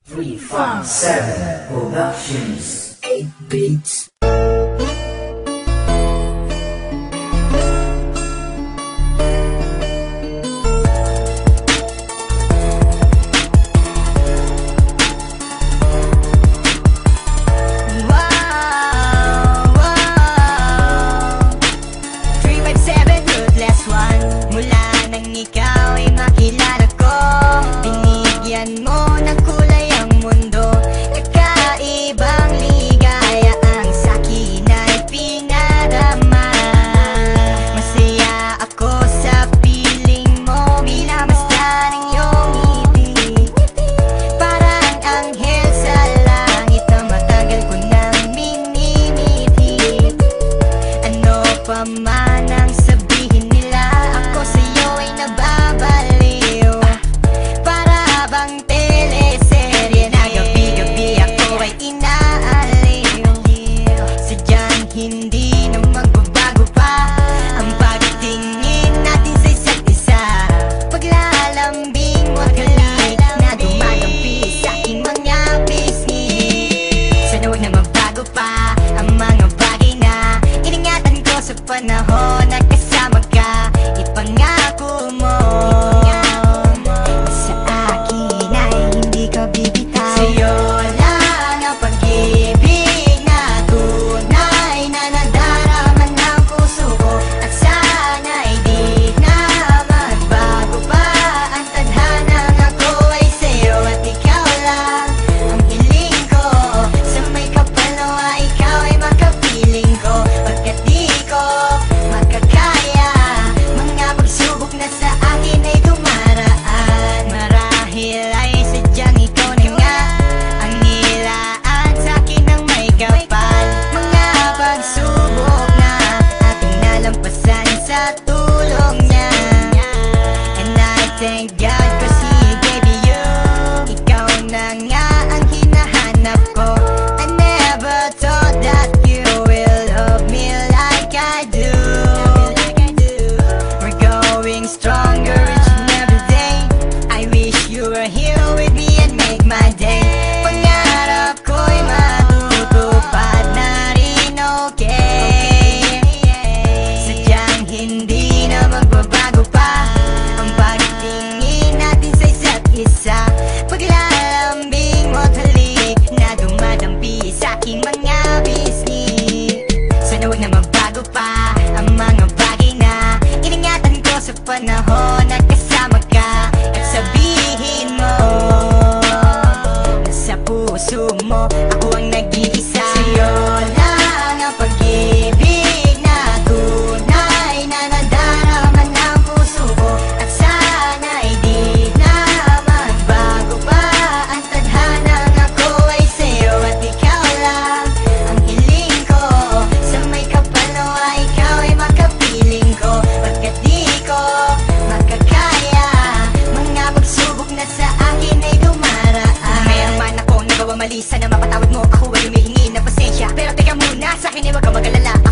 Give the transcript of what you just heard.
357 Productions 8 Beats. Manang sabihin nila ako sa'yo ay nababaliw. Para bang teleserye na gabi-gabi ako ay inaaliw. Sadyang hindi na magbabago pa ang pagtingin natin sa isa't isa. Paglalambing wagalit na dumadampi sa aking mga pisngi. Sana huwag na magbago pa ang mga bagay na iningatan ko sa panahon na kasama ka. Ipangako mo sa akin ay hindi ka bibitaw. Sa'yo lang ang pag-ibig na tunay na nadarama ng puso ko. At sana'y di na magbago pa ang tadhanang ako ay sa'yo. At ikaw lang ang hiling ko. Sa may kapalawa ikaw ay makapiling ko. Pagkat di ko makakaya mga pagsubok na sa akin ay dumaraan. Marahil ay sadyang ikaw na nga ang nilaan sa akin ng may kapal. Mga pagsubok na ating nalampasan sa tulong niya. And I thank God kasi He gave you. Ikaw na nga ang hinahanap ko. I never thought that you will love me like I do. We're going stronger each and every day. I wish you were here with me and make my day. Pangarap ko'y matutupad na rin, okay? Sadyang hindi na magbabago pa ang pagtingin natin sa isa't isa. Paglalambing mo't halik na dumadampi sa aking mga bisni. Sana huwag na magbago pa ang mga bagay na iningatan ko sa panahon na kasama ka. At sabihin mo na sa puso mo ako ang nag-iisa. Sa'yo lang ang pag-ibig na tunay na nadarama ng puso ko. At sana'y di na magbago pa ang tadhanang ako ay sa'yo. At ikaw lang ang hiling ko. Sa may kapalawa ikaw ay makapiling ko. Pagkat di ko makakaya mga pagsubok na sa akin ay dumaraan. Mayroon man ako nagawa mali, sana mapatawad mo ako ay humihingi ng pasensya. Pero teka muna, sa akin ay wag ka mag-alala.